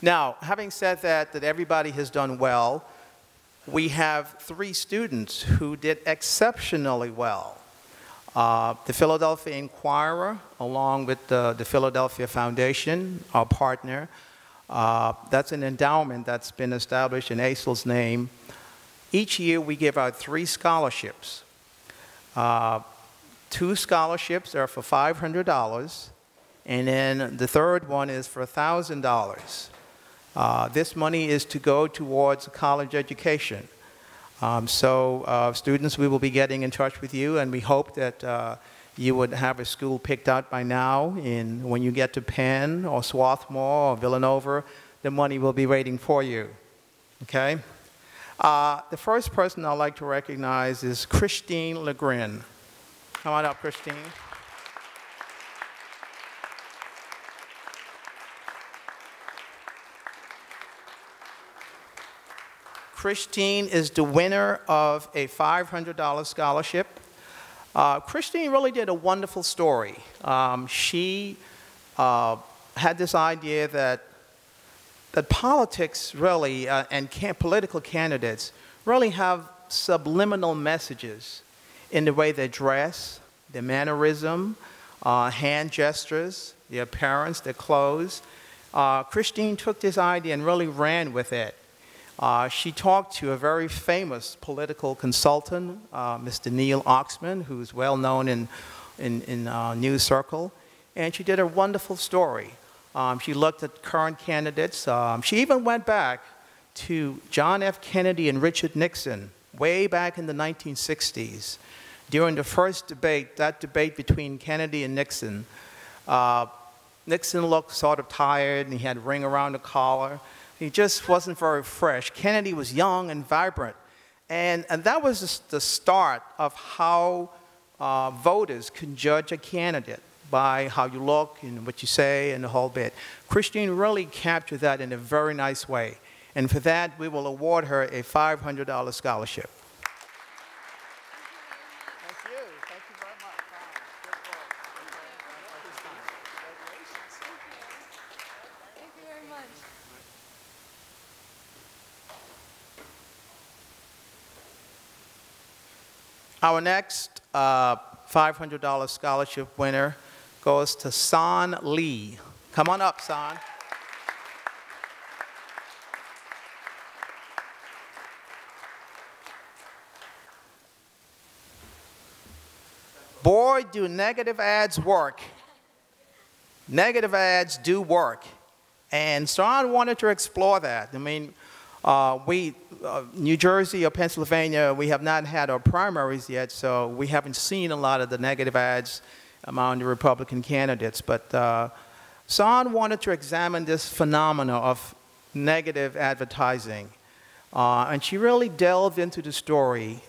Now, having said that everybody has done well, we have 3 students who did exceptionally well. The Philadelphia Inquirer, along with the Philadelphia Foundation, our partner, that's an endowment that's been established in Acel's name. Each year we give out 3 scholarships. 2 scholarships are for $500, and then the third one is for $1,000. This money is to go towards college education. Students, we will be getting in touch with you, and we hope that you would have a school picked out by now. When you get to Penn or Swarthmore or Villanova, the money will be waiting for you. Okay? The first person I'd like to recognize is Christine Legrin. Come on up, Christine. Christine is the winner of a $500 scholarship. Christine really did a wonderful story. She had this idea that politics really, and political candidates really have subliminal messages in the way they dress, their mannerism, hand gestures, their appearance, their clothes. Christine took this idea and really ran with it. She talked to a very famous political consultant, Mr. Neil Oxman, who's well known in news circle, and she did a wonderful story. She looked at current candidates. She even went back to John F. Kennedy and Richard Nixon, way back in the 1960s. During the first debate, that debate between Kennedy and Nixon, Nixon looked sort of tired, and he had a ring around the collar. He just wasn't very fresh. Kennedy was young and vibrant. And that was the start of how voters can judge a candidate by how you look and what you say and the whole bit. Christine really captured that in a very nice way. And for that, we will award her a $500 scholarship. Thank you. Thank you very much. Thank you very much. Our next $500 scholarship winner goes to San Lee. Come on up, San. Boy, do negative ads work. Negative ads do work. And San wanted to explore that. I mean, New Jersey or Pennsylvania, we have not had our primaries yet, so we haven't seen a lot of the negative ads among the Republican candidates. But San wanted to examine this phenomena of negative advertising. And she really delved into the story.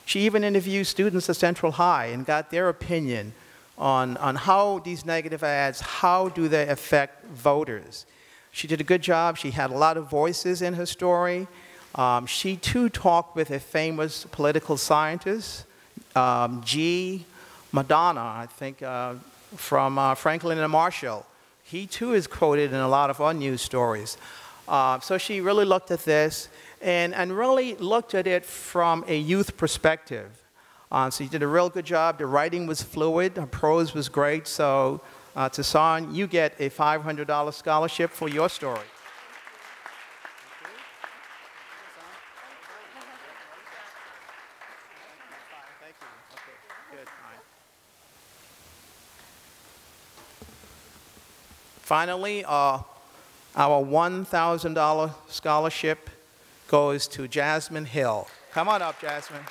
She even interviewed students at Central High and got their opinion on how these negative ads, how do they affect voters. She did a good job. She had a lot of voices in her story. She too talked with a famous political scientist, G. Madonna, I think, from Franklin and Marshall. He too is quoted in a lot of our news stories. So she really looked at this and really looked at it from a youth perspective. So she did a real good job. The writing was fluid. Her prose was great. So to San, you get a $500 scholarship for your story. Thank you. Okay, good. Finally, our $1,000 scholarship goes to Jasmine Hill. Come on up, Jasmine.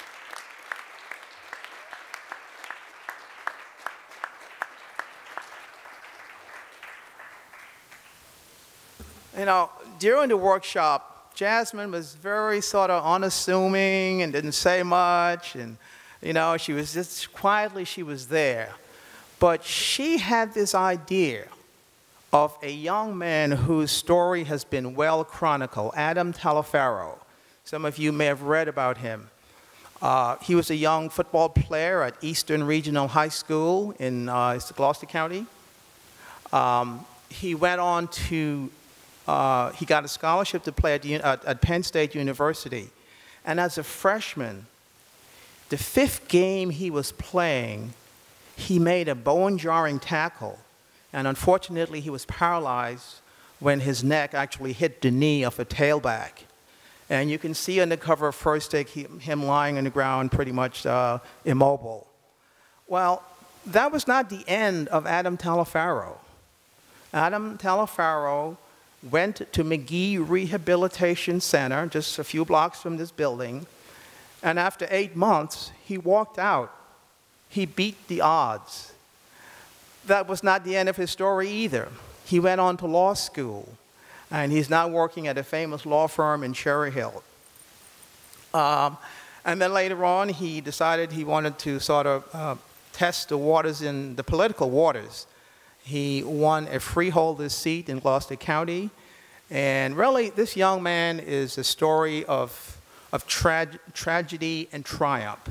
You know, during the workshop, Jasmine was very sort of unassuming and didn't say much, and you know, she was just quietly, she was there. But she had this idea of a young man whose story has been well chronicled, Adam Talaferro. Some of you may have read about him. He was a young football player at Eastern Regional High School in Gloucester County. He went on to he got a scholarship to play at Penn State University. And as a freshman, the 5th game he was playing, he made a bone-jarring tackle. And unfortunately, he was paralyzed when his neck actually hit the knee of a tailback. And you can see on the cover of First Take him lying on the ground pretty much immobile. Well, that was not the end of Adam Talifaro. Adam Talifaro went to McGee Rehabilitation Center, just a few blocks from this building, and after 8 months, he walked out. He beat the odds. That was not the end of his story either. He went on to law school, and he's now working at a famous law firm in Cherry Hill. And then later on, he decided he wanted to sort of test the waters in the political waters. He won a freeholder's seat in Gloucester County. And really, this young man is a story of tragedy and triumph.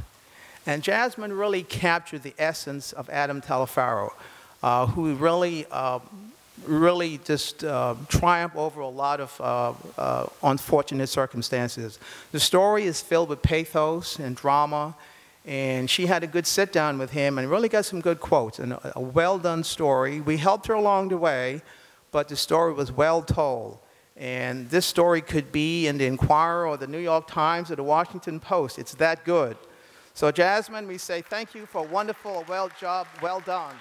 And Jasmine really captured the essence of Adam Talifaro, who really just triumphed over a lot of unfortunate circumstances. The story is filled with pathos and drama, and she had a good sit down with him and really got some good quotes and a well-done story. We helped her along the way, but the story was well told. And this story could be in the Inquirer or the New York Times or the Washington Post. It's that good. So Jasmine, we say thank you for a wonderful, well done.